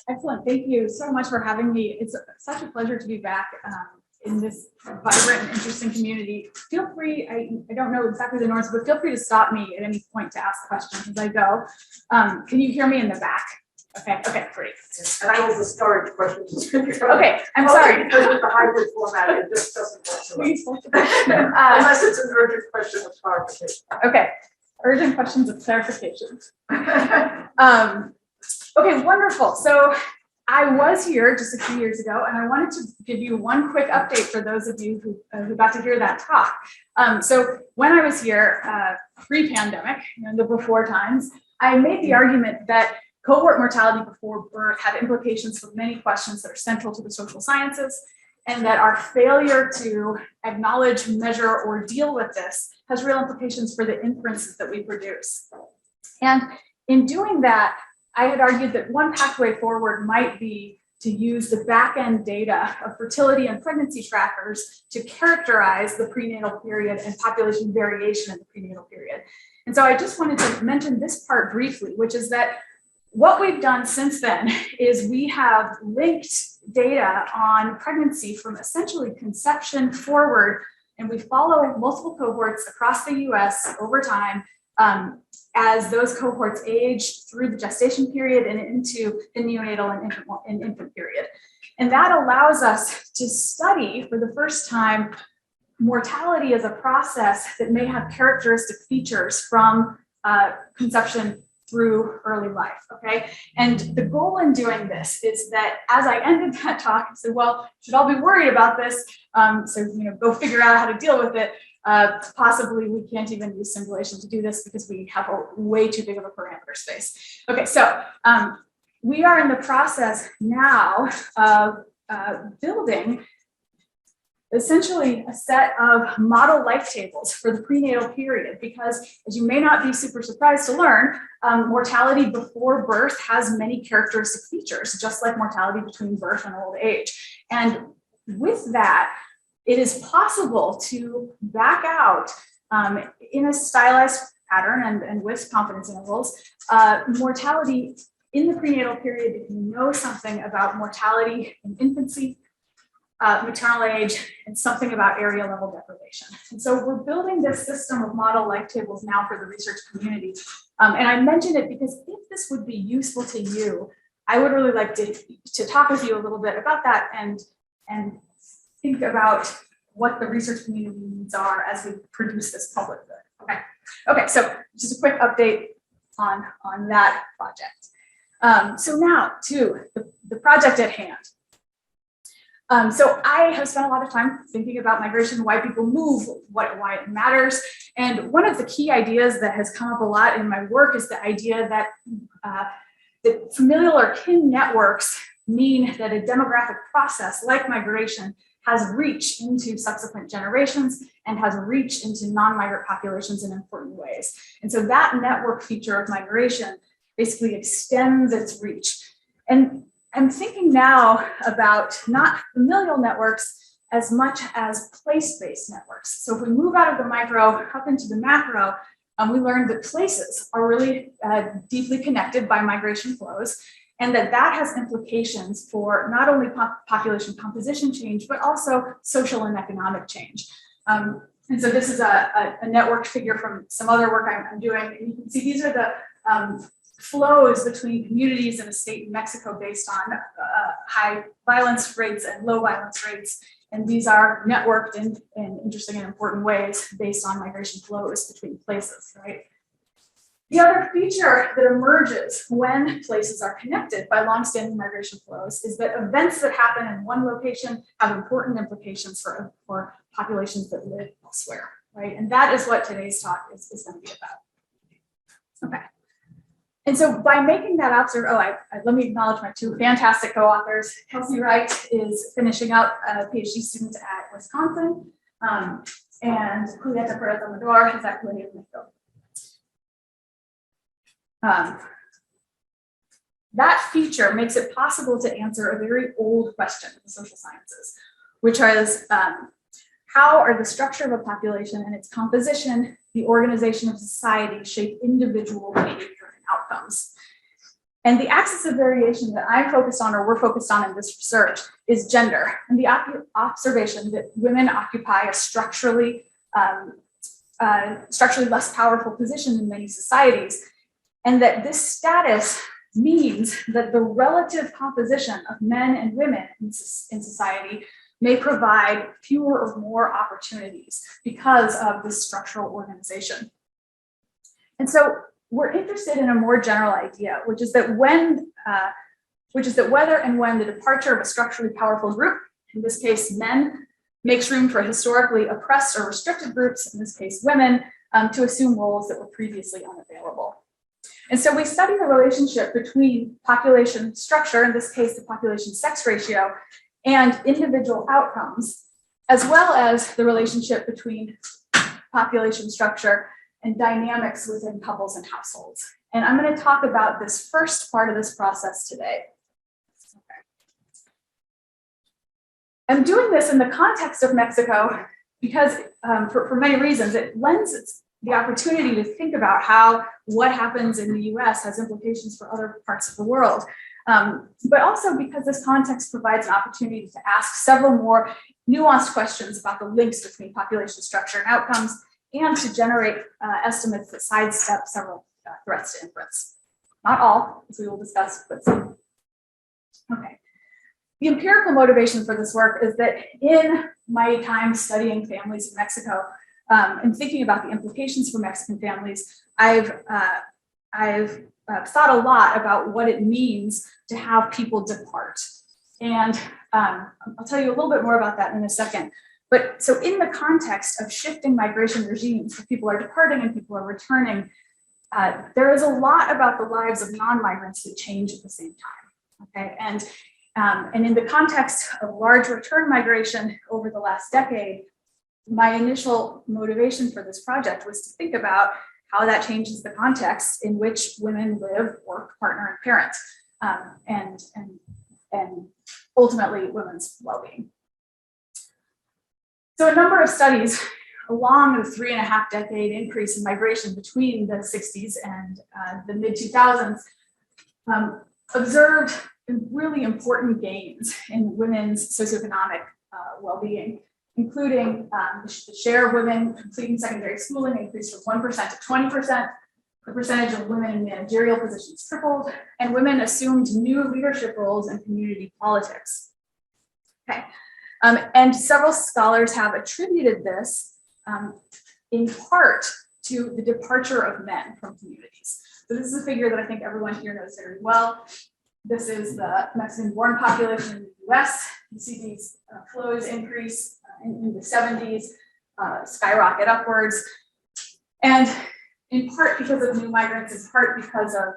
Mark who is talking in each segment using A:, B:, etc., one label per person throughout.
A: Excellent. Thank you so much for having me. It's such a pleasure to be back in this vibrant and interesting community. Feel free, I don't know exactly the norms, but feel free to stop me at any point to ask questions as I go. Can you hear me in the back? Okay, great.
B: And I will discourage questions.
A: Okay, I'm sorry.
B: Because with the hybrid format, it just doesn't work so well. Unless it's an urgent question of clarification.
A: Okay, urgent questions of clarification. Okay, wonderful. So I was here just a few years ago, and I wanted to give you one quick update for those of you who got to hear that talk. So when I was here pre-pandemic, the before times, I made the argument that cohort mortality before birth had implications for many questions that are central to the social sciences, and that our failure to acknowledge, measure, or deal with this has real implications for the inferences that we produce. And in doing that, I had argued that one pathway forward might be to use the back-end data of fertility and pregnancy trackers to characterize the prenatal period and population variation in the prenatal period. And so I just wanted to mention this part briefly, which is that what we've done since then is we have linked data on pregnancy from essentially conception forward, and we follow multiple cohorts across the US over time as those cohorts age through the gestation period and into the neonatal and infant period. And that allows us to study for the first time mortality as a process that may have characteristic features from conception through early life, okay? And the goal in doing this is that as I ended that talk, I said, well, should all be worried about this. So, go figure out how to deal with it. Possibly we can't even use simulation to do this because we have a way too big of a parameter space. Okay, so we are in the process now of building essentially a set of model life tables for the prenatal period, because as you may not be super surprised to learn, mortality before birth has many characteristic features, just like mortality between birth and old age. And with that, it is possible to back out in a stylized pattern and with confidence intervals, mortality in the prenatal period if you know something about mortality in infancy, maternal age, and something about area level deprivation. And so we're building this system of model life tables now for the research community. And I mention it because if this would be useful to you, I would really like to talk with you a little bit about that and think about what the research community needs are as we produce this public good. Okay, so just a quick update on that project. So now to the project at hand. So I have spent a lot of time thinking about migration, why people move, why it matters. And one of the key ideas that has come up a lot in my work is the idea that familial or kin networks mean that a demographic process like migration has reach into subsequent generations and has reach into non-migrant populations in important ways. And so that network feature of migration basically extends its reach. And I'm thinking now about not familial networks as much as place-based networks. So if we move out of the micro up into the macro, we learned that places are really deeply connected by migration flows, and that has implications for not only population composition change, but also social and economic change. And so this is a network figure from some other work I'm doing. And you can see these are the flows between communities in a state in Mexico based on high violence rates and low violence rates. And these are networked in interesting and important ways based on migration flows between places, right? The other feature that emerges when places are connected by longstanding migration flows is that events that happen in one location have important implications for populations that live elsewhere, right? And that is what today's talk is going to be about. Okay. And so by making that observation, let me acknowledge my two fantastic co-authors. Kelsey Wright is finishing up a PhD student at Wisconsin, and Julieta Perez Amador is at Columbia Mexico. That feature makes it possible to answer a very old question in the social sciences, which is how are the structure of a population and its composition, the organization of society shape individual behavior and outcomes? And the axis of variation that I'm focused on, or we're focused on in this research, is gender, and the observation that women occupy a structurally less powerful position in many societies, and that this status means that the relative composition of men and women in society may provide fewer or more opportunities because of this structural organization. And so we're interested in a more general idea, which is that whether and when the departure of a structurally powerful group, in this case men, makes room for historically oppressed or restricted groups, in this case women, to assume roles that were previously unavailable. And so we study the relationship between population structure, in this case the population sex ratio, and individual outcomes, as well as the relationship between population structure and dynamics within couples and households. And I'm going to talk about this first part of this process today. Okay. I'm doing this in the context of Mexico because for many reasons, it lends the opportunity to think about how what happens in the US has implications for other parts of the world. But also because this context provides an opportunity to ask several more nuanced questions about the links between population structure and outcomes, and to generate estimates that sidestep several threats to inference. Not all, as we will discuss, but some. Okay. The empirical motivation for this work is that in my time studying families in Mexico and thinking about the implications for Mexican families, I've thought a lot about what it means to have people depart. And I'll tell you a little bit more about that in a second. But so in the context of shifting migration regimes, where people are departing and people are returning, there is a lot about the lives of non-migrants that change at the same time, okay? And in the context of large return migration over the last decade, my initial motivation for this project was to think about how that changes the context in which women live, work, partner, and parent, and ultimately women's well-being. So a number of studies along the 3.5-decade increase in migration between the 60s and the mid-2000s observed really important gains in women's socioeconomic well-being, including the share of women completing secondary schooling increased from 1% to 20%, the percentage of women in managerial positions tripled, and women assumed new leadership roles in community politics. Okay. And several scholars have attributed this in part to the departure of men from communities. So this is a figure that I think everyone here knows very well. This is the Mexican-born population in the US. You see these flows increase in the 70s, skyrocket upwards. And in part because of new migrants, in part because of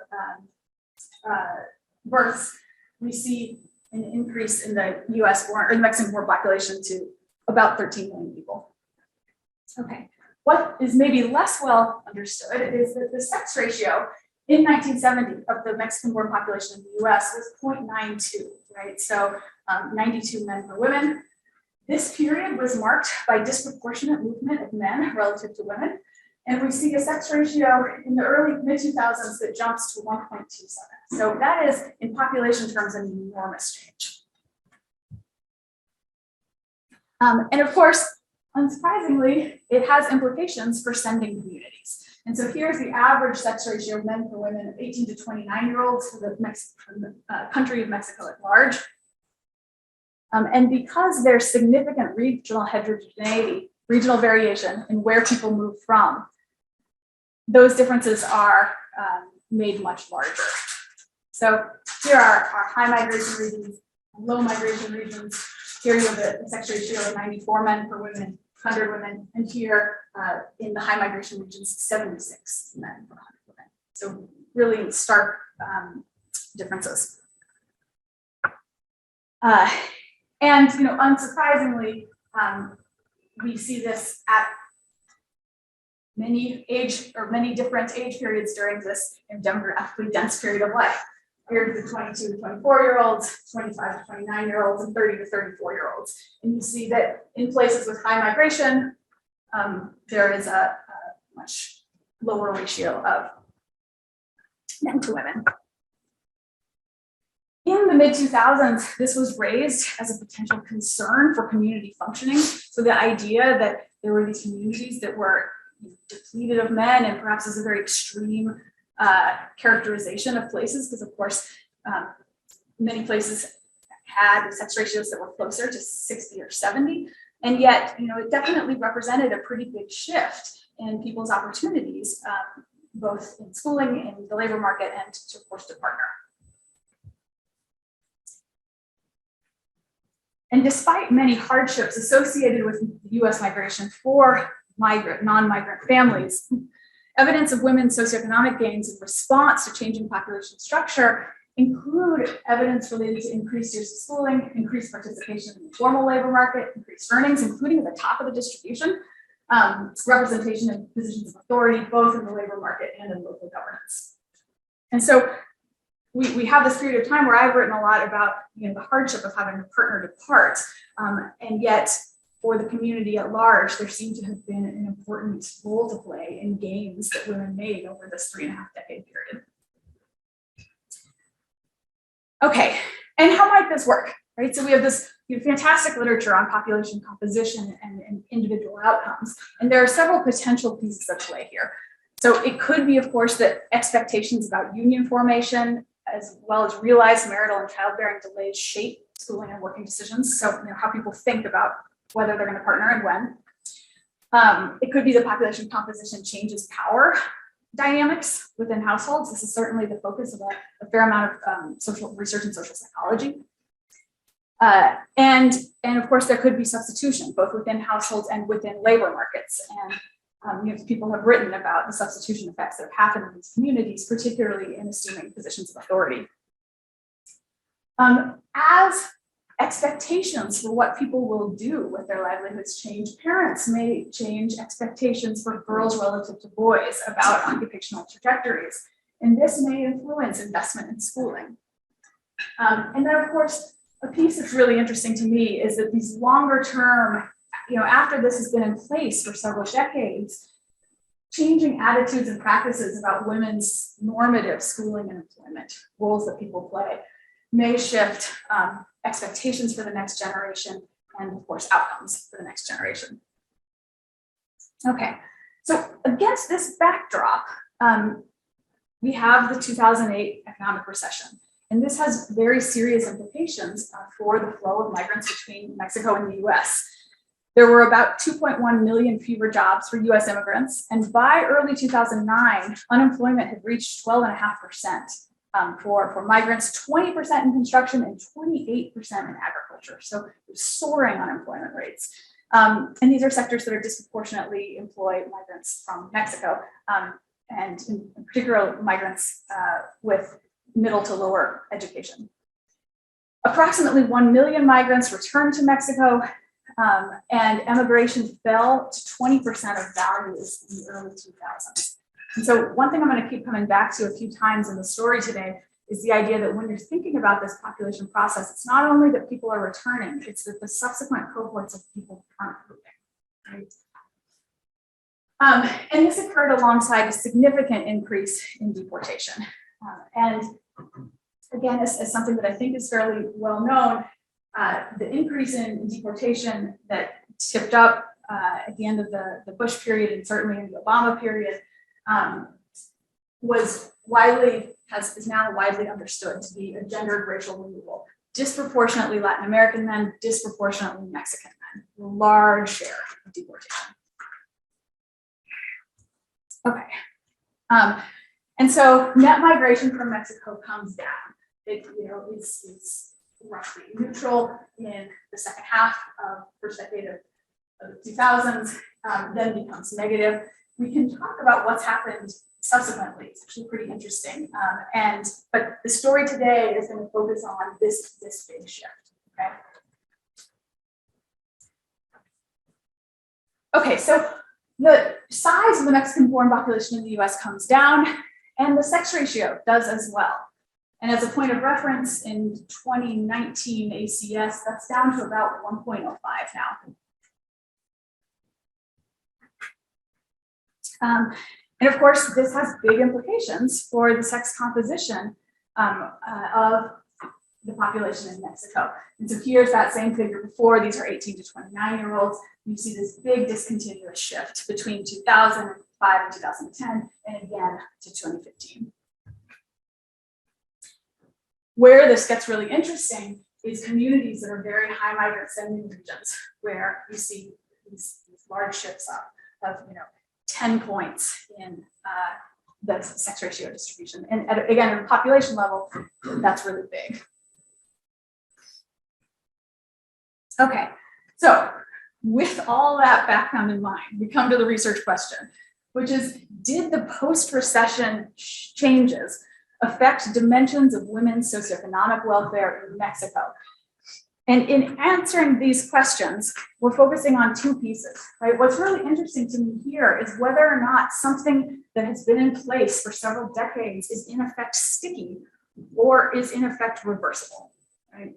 A: births, we see an increase in the US born or the Mexican born population to about 13 million people. Okay, what is maybe less well understood is that the sex ratio in 1970 of the Mexican born population in the US was 0.92, right? So 92 men per women. This period was marked by disproportionate movement of men relative to women. And we see a sex ratio in the early mid-2000s that jumps to 1.27. So that is, in population terms, an enormous change. And of course, unsurprisingly, it has implications for sending communities. And so here's the average sex ratio of men per women of 18 to 29-year-olds for the country of Mexico at large. And because there's significant regional heterogeneity, regional variation in where people move from, those differences are made much larger. So here are our high migration regions, low migration regions. Here you have a sex ratio of 94 men per women, 100 women, and here in the high migration regions, 76 men per 100 women. So really stark differences. And unsurprisingly, we see this at many different age periods during this demographically dense period of life. Here's the 22 to 24-year-olds, 25 to 29-year-olds, and 30 to 34-year-olds. And you see that in places with high migration, there is a much lower ratio of men to women. the mid-2000s, this was raised as a potential concern for community functioning. So the idea that there were these communities that were depleted of men, and perhaps is a very extreme characterization of places, because of course, many places had sex ratios that were closer to 60 or 70. And yet, it definitely represented a pretty big shift in people's opportunities, both in schooling, in the labor market, and to, of course, to partner. And despite many hardships associated with US migration for non-migrant families, evidence of women's socioeconomic gains in response to changing population structure include evidence related to increased years of schooling, increased participation in the formal labor market, increased earnings, including at the top of the distribution, representation in positions of authority, both in the labor market and in local governance. And so we have this period of time where I've written a lot about the hardship of having a partner depart, and yet for the community at large, there seemed to have been an important role to play in gains that women made over this 3.5-decade period. Okay, and how might this work, right? So we have this fantastic literature on population composition and individual outcomes, and there are several potential pieces at play here. So it could be, of course, that expectations about union formation, as well as realized marital and childbearing delays, shape schooling and working decisions. So how people think about whether they're going to partner and when. It could be the population composition changes power dynamics within households. This is certainly the focus of a fair amount of social research and social psychology. And of course, there could be substitution, both within households and within labor markets. And people have written about the substitution effects that have happened in these communities, particularly in assuming positions of authority. As expectations for what people will do with their livelihoods change, parents may change expectations for girls relative to boys about occupational trajectories, and this may influence investment in schooling. And then, of course, a piece that's really interesting to me is that these longer term, after this has been in place for several decades, changing attitudes and practices about women's normative schooling and employment roles that people play may shift expectations for the next generation and, of course, outcomes for the next generation. Okay, so against this backdrop, we have the 2008 economic recession. And this has very serious implications for the flow of migrants between Mexico and the US. There were about 2.1 million fewer jobs for US immigrants. And by early 2009, unemployment had reached 12.5%. For migrants, 20% in construction and 28% in agriculture. So soaring unemployment rates. And these are sectors that are disproportionately employ migrants from Mexico, and in particular migrants with middle to lower education. Approximately 1 million migrants returned to Mexico, and emigration fell to 20% of values in the early 2000s. And so one thing I'm going to keep coming back to a few times in the story today is the idea that when you're thinking about this population process, it's not only that people are returning, it's that the subsequent cohorts of people aren't moving, right? And this occurred alongside a significant increase in deportation. And again, as something that I think is fairly well known, the increase in deportation that tipped up at the end of the Bush period and certainly in the Obama period is now widely understood to be a gendered racial removal. Disproportionately Latin American men, disproportionately Mexican men, large share of deportation. Okay. And so net migration from Mexico comes down. It is roughly neutral in the second half of the first decade of the 2000s, then becomes negative. We can talk about what's happened subsequently. It's actually pretty interesting. But the story today is going to focus on this big shift. Okay, so the size of the Mexican-born population in the US comes down, and the sex ratio does as well. And as a point of reference, in 2019 ACS, that's down to about 1.05 now. And of course, this has big implications for the sex composition of the population in Mexico. And so here's that same figure before. These are 18 to 29-year-olds. You see this big discontinuous shift between 2005 and 2010, and again to 2015. Where this gets really interesting is communities that are very high migrant sending regions, where you see these large shifts up of 10 points in the sex ratio distribution. And again, at a population level, that's really big. Okay, so with all that background in mind, we come to the research question, which is, did the post-recession changes affect dimensions of women's socioeconomic welfare in Mexico? And in answering these questions, we're focusing on two pieces, right? What's really interesting to me here is whether or not something that has been in place for several decades is in effect sticky or is in effect reversible, right?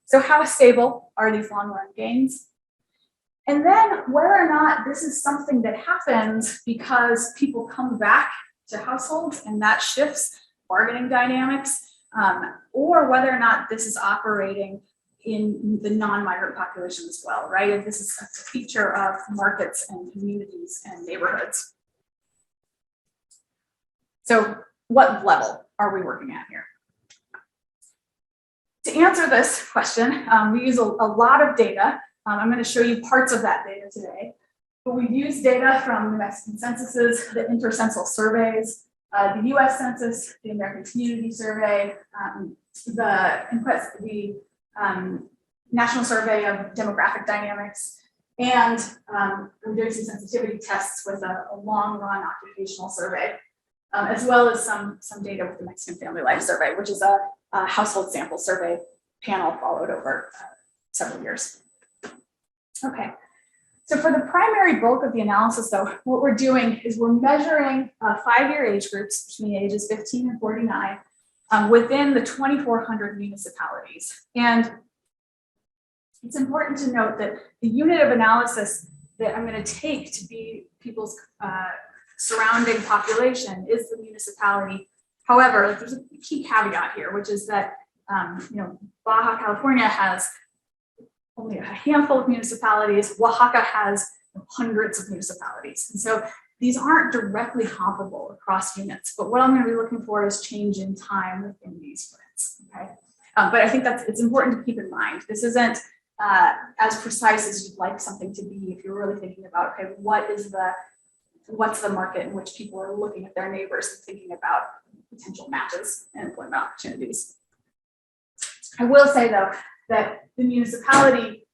A: So how stable are these long-run gains? And then whether or not this is something that happens because people come back to households and that shifts bargaining dynamics, or whether or not this is operating in the non-migrant population as well, right? And this is a feature of markets and communities and neighborhoods. So what level are we working at here? To answer this question, we use a lot of data. I'm going to show you parts of that data today. But we use data from the Mexican censuses, the intercensal surveys, the US Census, the American Community Survey, the National Survey of Demographic Dynamics, and we're doing some sensitivity tests with a long-run occupational survey, as well as some data with the Mexican Family Life Survey, which is a household sample survey panel followed over several years. Okay. So for the primary bulk of the analysis, though, what we're doing is we're measuring 5-year age groups between ages 15 and 49 within the 2,400 municipalities. And it's important to note that the unit of analysis that I'm going to take to be people's surrounding population is the municipality. However, there's a key caveat here, which is that Baja California has only a handful of municipalities. Oaxaca has hundreds of municipalities. And so these aren't directly comparable across units, but what I'm going to be looking for is change in time within these units, okay? But I think it's important to keep in mind. This isn't as precise as you'd like something to be if you're really thinking about, okay, what's the market in which people are looking at their neighbors and thinking about potential matches and employment opportunities. I will say, though, that the municipality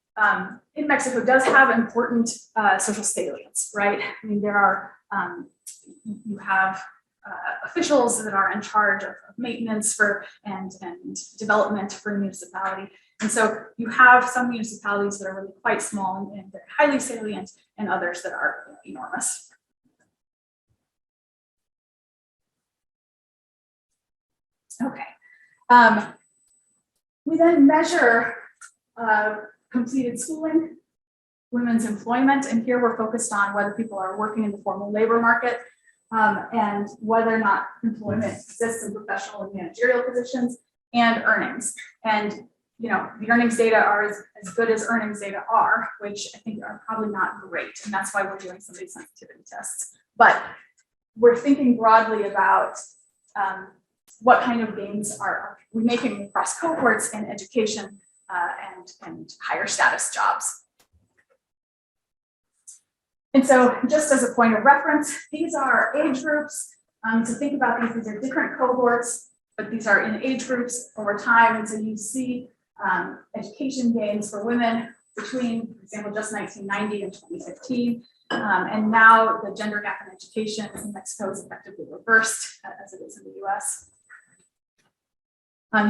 A: in Mexico does have important social salience, right? I mean, there are, you have officials that are in charge of maintenance for and development for a municipality. And so you have some municipalities that are really quite small and very highly salient, and others that are enormous. Okay. We then measure completed schooling, women's employment, and here we're focused on whether people are working in the formal labor market and whether or not employment exists in professional and managerial positions, and earnings. And the earnings data are as good as earnings data are, which I think are probably not great, and that's why we're doing some of these sensitivity tests. But we're thinking broadly about what kind of gains are we making across cohorts in education and higher status jobs. And so just as a point of reference, these are age groups. To think about these are different cohorts, but these are in age groups over time. And so you see education gains for women between, for example, just 1990 and 2015. And now the gender gap in education in Mexico is effectively reversed as it is in the US.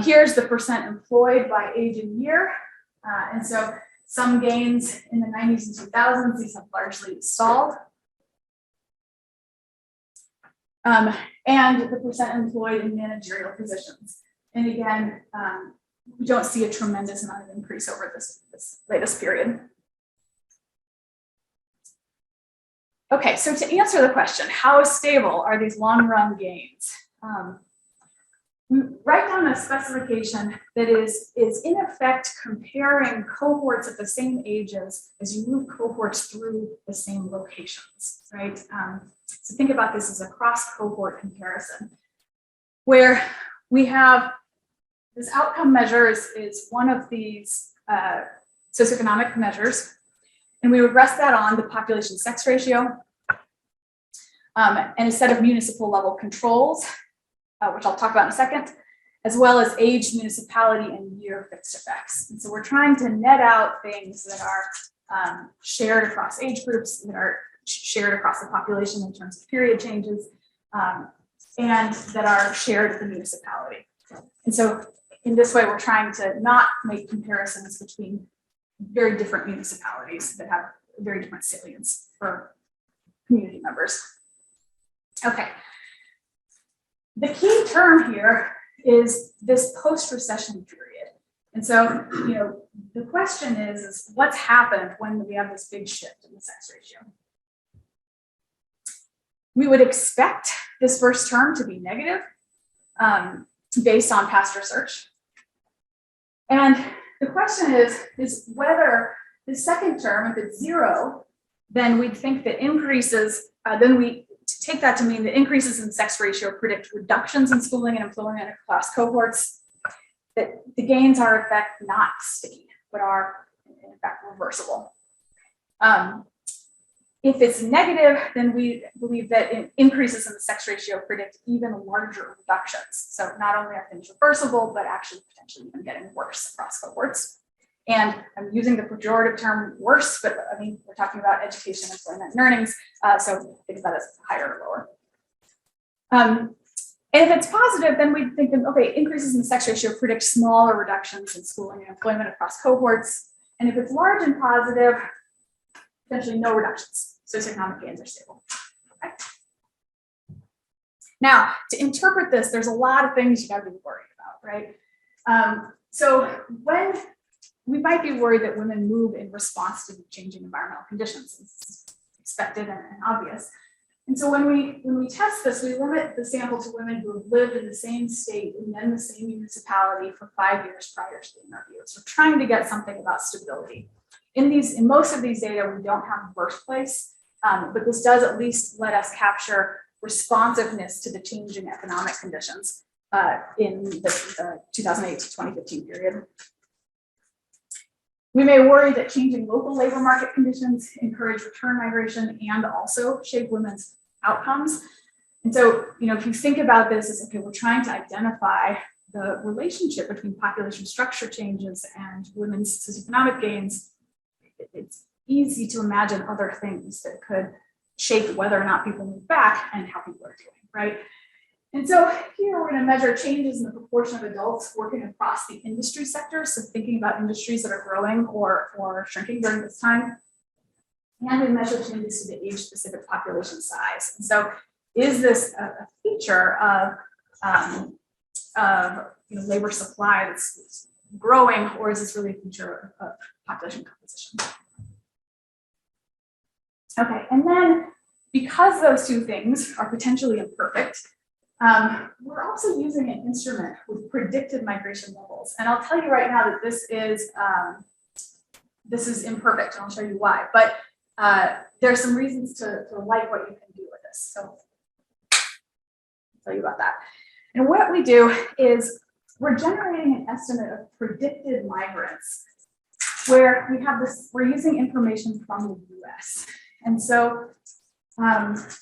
A: Here's the percent employed by age and year. And so some gains in the 90s and 2000s, these have largely stalled. And the percent employed in managerial positions. And again, we don't see a tremendous amount of increase over this latest period. Okay, so to answer the question, how stable are these long-run gains? we write down a specification that is in effect comparing cohorts at the same ages as you move cohorts through the same locations, right? So think about this as a cross-cohort comparison, where we have this outcome measure is one of these socioeconomic measures, and we would rest that on the population sex ratio and a set of municipal level controls, which I'll talk about in a second, as well as age, municipality, and year fixed effects. And so we're trying to net out things that are shared across age groups, that are shared across the population in terms of period changes, and that are shared at the municipality. And so in this way, we're trying to not make comparisons between very different municipalities that have very different salience for community members. Okay. The key term here is this post-recession period. And so, the question is what's happened when we have this big shift in the sex ratio? We would expect this first term to be negative based on past research. And the question is whether the second term, if it's 0, then we'd think that increases, then we take that to mean that increases in sex ratio predict reductions in schooling and employment across cohorts, that the gains are in fact not sticky, but are in fact reversible. If it's negative, then we believe that increases in the sex ratio predict even larger reductions. So not only are things reversible, but actually potentially even getting worse across cohorts. And I'm using the pejorative term worse, but I mean, we're talking about education, employment, and earnings. So think of that as higher or lower. And if it's positive, then we think that, okay, increases in the sex ratio predict smaller reductions in schooling and employment across cohorts. And if it's large and positive, potentially no reductions. Socioeconomic gains are stable. Okay. Now, to interpret this, there's a lot of things you got to be worried about, right? So when we might be worried that women move in response to changing environmental conditions. It's expected and obvious. And so when we test this, we limit the sample to women who have lived in the same state and then the same municipality for 5 years prior to the interview. So we're trying to get something about stability. In most of these data, we don't have birthplace, but this does at least let us capture responsiveness to the changing economic conditions in the 2008 to 2015 period. We may worry that changing local labor market conditions encourage return migration and also shape women's outcomes. And so, if you think about this as, okay, we're trying to identify the relationship between population structure changes and women's socioeconomic gains, it's easy to imagine other things that could shape whether or not people move back and how people are doing, right? And so here we're going to measure changes in the proportion of adults working across the industry sectors. So thinking about industries that are growing or shrinking during this time. And we measure changes to the age-specific population size. And so is this a feature of labor supply that's growing, or is this really a feature of population composition? Okay, and then because those two things are potentially imperfect, we're also using an instrument with predicted migration levels. And I'll tell you right now that this is imperfect, and I'll show you why. But there are some reasons to like what you can do with this. So I'll tell you about that. And what we do is we're generating an estimate of predicted migrants, where we're using information from the US. And so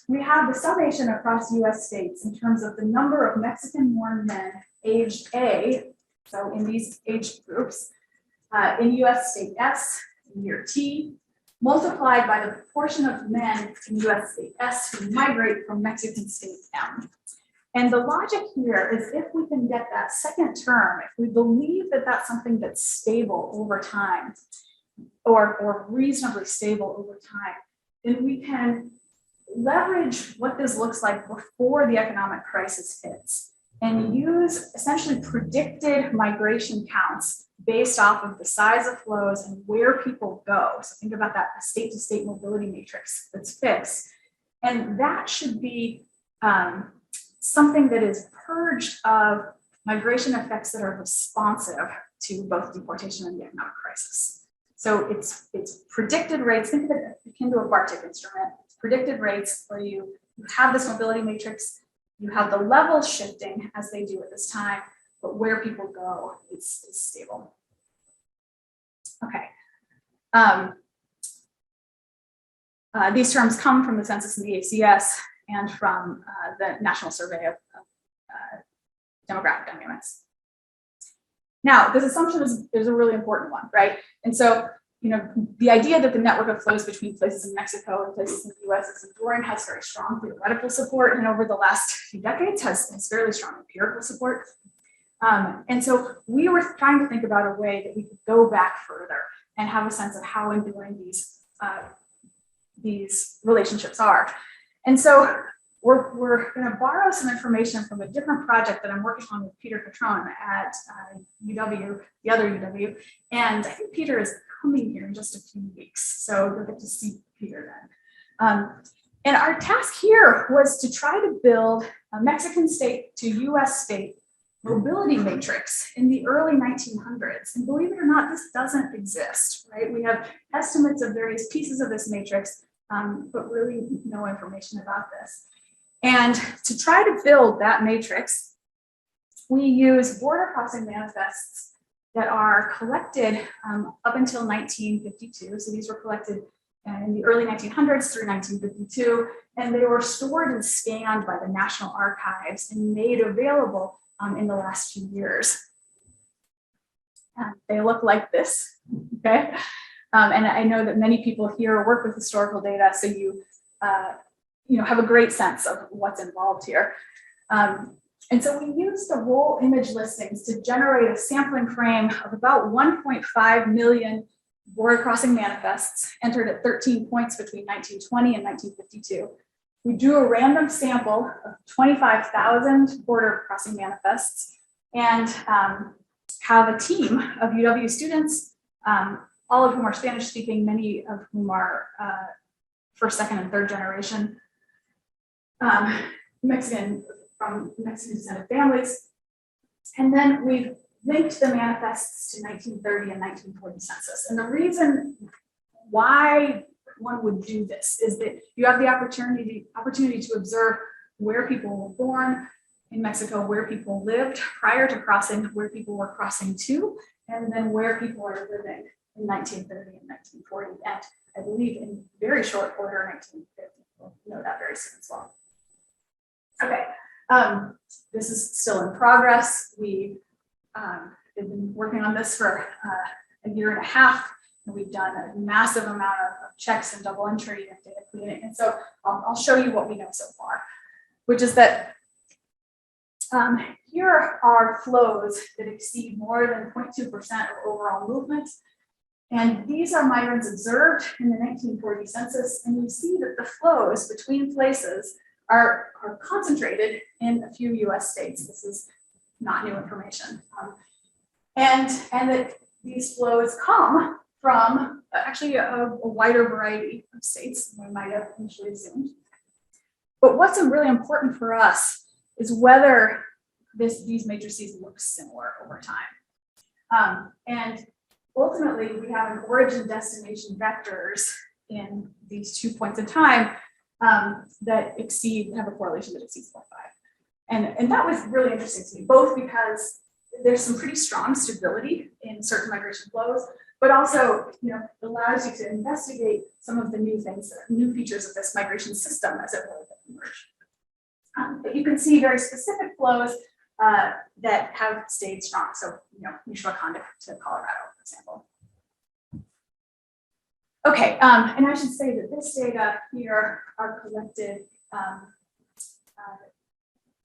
A: we have the summation across US states in terms of the number of Mexican-born men aged A, so in these age groups, in US state S, in year T, multiplied by the proportion of men in US state S who migrate from Mexican state M. And the logic here is if we can get that second term, if we believe that that's something that's stable over time, or reasonably stable over time, then we can leverage what this looks like before the economic crisis hits and use essentially predicted migration counts based off of the size of flows and where people go. So think about that state-to-state mobility matrix that's fixed. And that should be something that is purged of migration effects that are responsive to both deportation and the economic crisis. So it's predicted rates, think of it akin to a Bartik instrument. It's predicted rates where you have this mobility matrix, you have the levels shifting as they do at this time, but where people go is stable. Okay. These terms come from the census and the ACS and from the National Survey of Demographic Dynamics. Now, this assumption is a really important one, right? And so, you know, the idea that the network of flows between places in Mexico and places in the US is enduring has very strong theoretical support, and over the last few decades has fairly strong empirical support. And so we were trying to think about a way that we could go back further and have a sense of how enduring these relationships are. And so we're going to borrow some information from a different project that I'm working on with Peter Catron at UW, the other UW. And I think Peter is coming here in just a few weeks. So you'll get to see Peter then. And our task here was to try to build a Mexican state to US state mobility matrix in the early 1900s. And believe it or not, this doesn't exist, right? We have estimates of various pieces of this matrix, but really no information about this. And to try to build that matrix, we use border crossing manifests that are collected up until 1952. So these were collected in the early 1900s through 1952, and they were stored and scanned by the National Archives and made available in the last few years. They look like this, okay? And I know that many people here work with historical data, so you have a great sense of what's involved here. And so we used the roll image listings to generate a sampling frame of about 1.5 million border crossing manifests entered at 13 points between 1920 and 1952. We drew a random sample of 25,000 border crossing manifests and have a team of UW students, all of whom are Spanish speaking, many of whom are first, second, and third generation from Mexican descended families. And then we've linked the manifests to 1930 and 1940 census. And the reason why one would do this is that you have the opportunity to observe where people were born in Mexico, where people lived prior to crossing, where people were crossing to, and then where people are living in 1930 and 1940. And I believe in very short order, 1950. We'll know that very soon as well. Okay, this is still in progress. We have been working on this for a year and a half. And we've done a massive amount of checks and double entry and data cleaning. And so I'll show you what we know so far, which is that here are flows that exceed more than 0.2% of overall movement. And these are migrants observed in the 1940 census. And you see that the flows between places are concentrated in a few US states. This is not new information. And that these flows come from actually a wider variety of states than we might have initially assumed. But what's really important for us is whether these matrices look similar over time. And ultimately, we have an origin destination vectors in these 2 points in time that have a correlation that exceeds 0.5. And that was really interesting to me, both because there's some pretty strong stability in certain migration flows, but also, it allows you to investigate some of the new features of this migration system as it really emerge. But you can see very specific flows that have stayed strong. So, Michoacan to Colorado, for example. Okay, and I should say that this data here are collected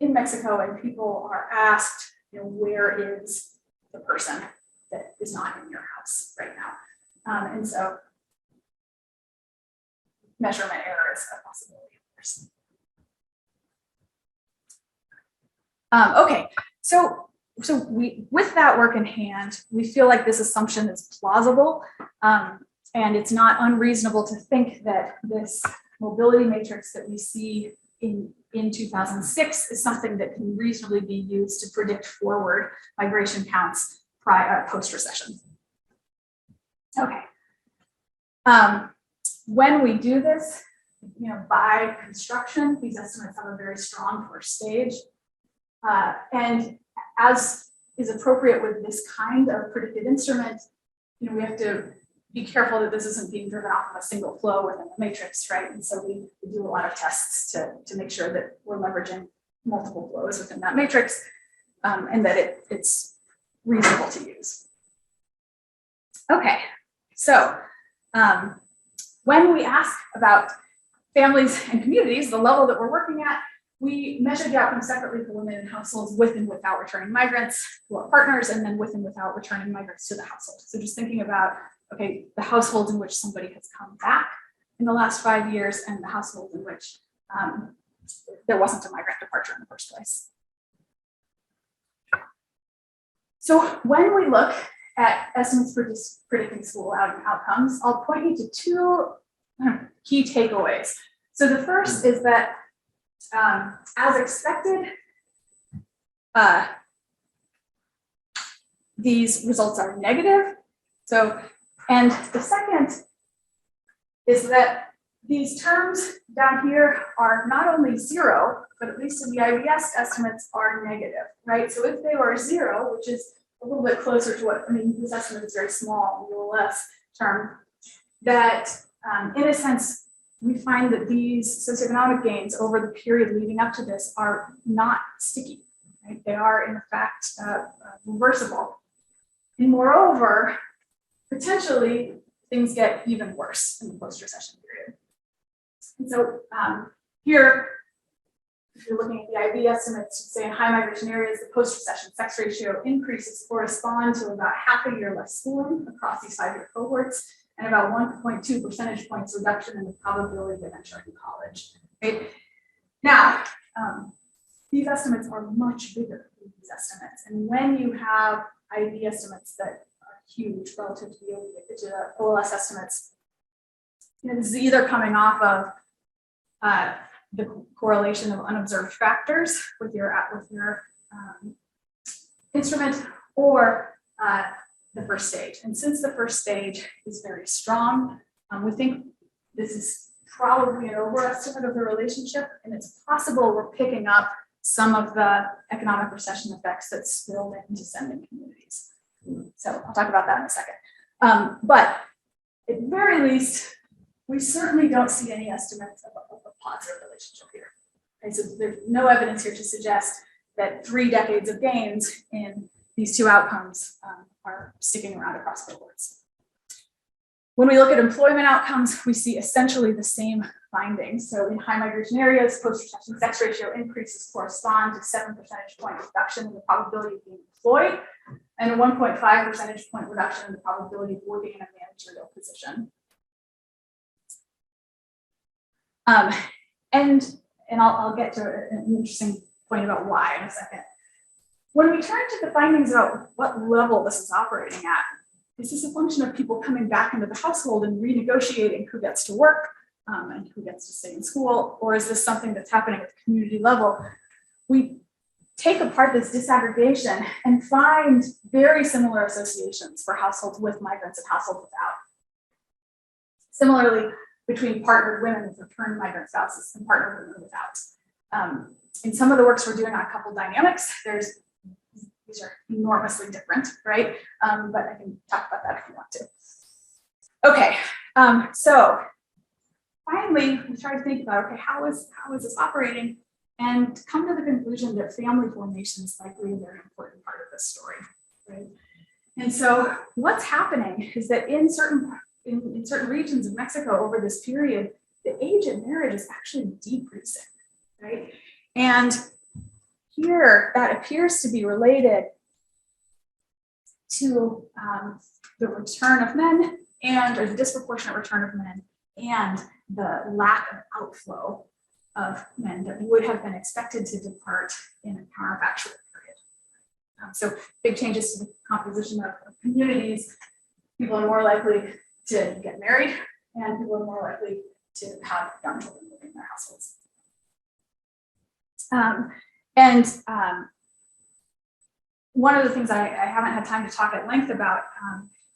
A: in Mexico, and people are asked, where is the person that is not in your house right now? And so measurement error is a possibility, of course. Okay, so with that work in hand, we feel like this assumption is plausible, and it's not unreasonable to think that this mobility matrix that we see in in 2006 is something that can reasonably be used to predict forward migration counts post-recession. Okay. When we do this, by construction, these estimates have a very strong first stage. And as is appropriate with this kind of predictive instrument, we have to be careful that this isn't being driven off of a single flow within the matrix, right? And so we do a lot of tests to make sure that we're leveraging multiple flows within that matrix, and that it's reasonable to use. Okay, so when we ask about families and communities, the level that we're working at, we measure the outcomes separately for women in households with and without returning migrants who are partners, and then with and without returning migrants to the household. So just thinking about, okay, the households in which somebody has come back in the last 5 years and the households in which there wasn't a migrant departure in the first place. So when we look at estimates for predicting school outcomes, I'll point you to two key takeaways. So the first is that, as expected, these results are negative. So, and the second is that these terms down here are not only zero, but at least in the IBS estimates are negative, right? So if they were zero, which is a little bit closer to what, this estimate is very small, the less term, that in a sense, we find that these socioeconomic gains over the period leading up to this are not sticky, right? They are in fact reversible. And moreover, potentially things get even worse in the post-recession period. And so here, if you're looking at the IB estimates, say in high migration areas, the post-recession sex ratio increases correspond to about half a year less schooling across these 5-year cohorts, and about 1.2 percentage points reduction in the probability of entering college. Right? Now, these estimates are much bigger than these estimates. And when you have IB estimates that are huge relative to the OLS estimates, this is either coming off of the correlation of unobserved factors with your instrument, or the first stage. And since the first stage is very strong, we think this is probably an overestimate of the relationship, and it's possible we're picking up some of the economic recession effects that spilled into sending communities. So I'll talk about that in a second. But at the very least, we certainly don't see any estimates of a positive relationship here. Okay, so there's no evidence here to suggest that 3 decades of gains in these two outcomes are sticking around across cohorts. When we look at employment outcomes, we see essentially the same findings. So in high migration areas, post-recession sex ratio increases correspond to 7 percentage point reduction in the probability of being employed, and a 1.5 percentage point reduction in the probability of working in a managerial position. And I'll get to an interesting point about why in a second. When we turn to the findings about what level this is operating at, is this a function of people coming back into the household and renegotiating who gets to work and who gets to stay in school, or is this something that's happening at the community level? We take apart this disaggregation and find very similar associations for households with migrants and households without. Similarly, between partnered women with returned migrant spouses and partnered women without. In some of the works we're doing on couple dynamics, these are enormously different, right? But I can talk about that if you want to. Okay, so finally, we try to think about, okay, how is this operating? And come to the conclusion that family formation is likely a very important part of this story, right? And so what's happening is that in certain regions of Mexico over this period, the age of marriage is actually decreasing, right? And here, that appears to be related to the return of men or the disproportionate return of men and the lack of outflow of men that would have been expected to depart in a counterfactual period. So big changes to the composition of communities. People are more likely to get married, and people are more likely to have young children living in their households. One of the things I haven't had time to talk at length about,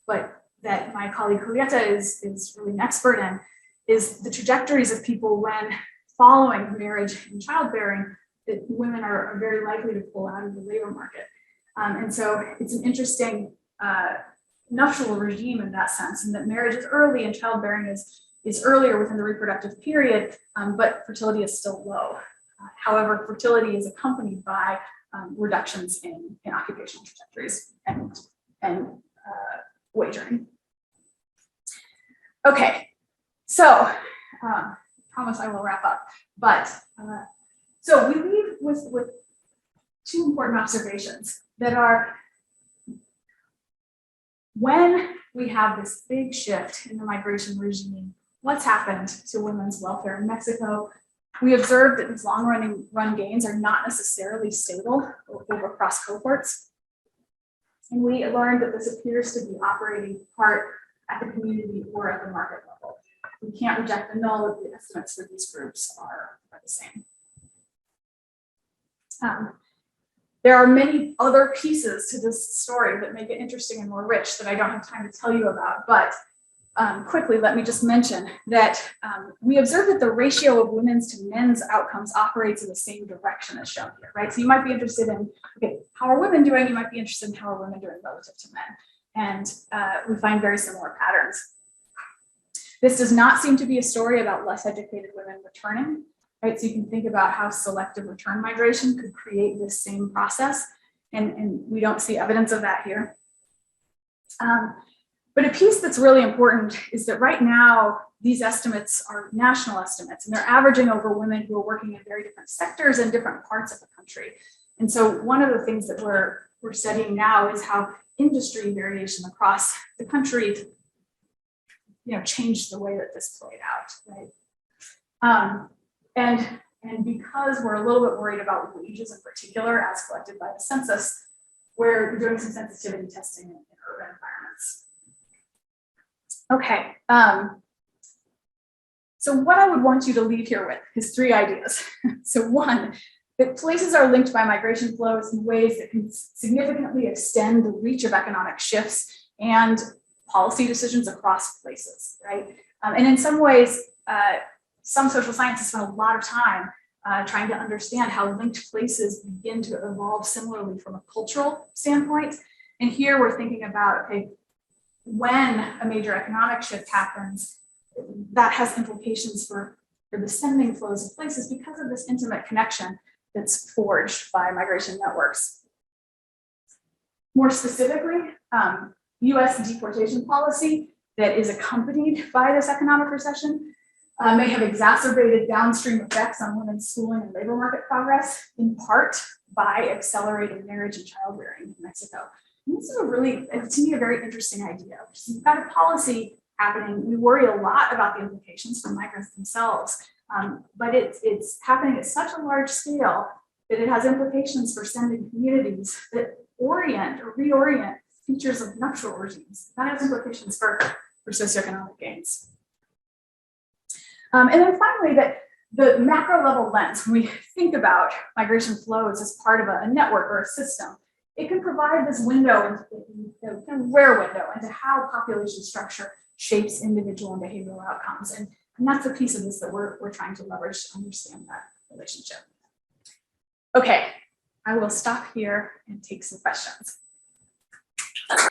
A: but that my colleague Julieta is really an expert in, is the trajectories of people when following marriage and childbearing, that women are very likely to pull out of the labor market. And so it's an interesting nuptial regime in that sense, and that marriage is early and childbearing is earlier within the reproductive period, but fertility is still low. However, fertility is accompanied by reductions in occupational trajectories and wage earning. Okay, so promise I will wrap up. But so we leave with two important observations that are, when we have this big shift in the migration regime, what's happened to women's welfare in Mexico? We observed that these long run gains are not necessarily stable over cross cohorts. And we learned that this appears to be operating part at the community or at the market level. We can't reject the null if the estimates for these groups are the same. There are many other pieces to this story that make it interesting and more rich that I don't have time to tell you about, but quickly, let me just mention that we observe that the ratio of women's to men's outcomes operates in the same direction as shown here, right? So you might be interested in, okay, how are women doing? You might be interested in how are women doing relative to men. And we find very similar patterns. This does not seem to be a story about less educated women returning, right? So you can think about how selective return migration could create this same process. And we don't see evidence of that here. But a piece that's really important is that right now, these estimates are national estimates, and they're averaging over women who are working in very different sectors and different parts of the country. And so one of the things that we're studying now is how industry variation across the country, changed the way that this played out, right? And because we're a little bit worried about wages in particular, as collected by the census, we're doing some sensitivity testing in urban environments. Okay, so what I would want you to leave here with is three ideas. So one, that places are linked by migration flows in ways that can significantly extend the reach of economic shifts and policy decisions across places, right? And in some ways, some social scientists spend a lot of time trying to understand how linked places begin to evolve similarly from a cultural standpoint. And here we're thinking about, okay, when a major economic shift happens, that has implications for the sending flows of places because of this intimate connection that's forged by migration networks. More specifically, US deportation policy that is accompanied by this economic recession may have exacerbated downstream effects on women's schooling and labor market progress, in part by accelerating marriage and childbearing in Mexico. And this is a really, to me, a very interesting idea. You've got a policy happening. We worry a lot about the implications for migrants themselves, but it's happening at such a large scale that it has implications for sending communities that orient or reorient features of nuptial regimes. That has implications for socioeconomic gains. And then finally, that the macro level lens, when we think about migration flows as part of a network or a system, it can provide this window, a rare window into how population structure shapes individual and behavioral outcomes. And that's a piece of this that we're trying to leverage to understand that relationship. Okay, I will stop here and take some questions.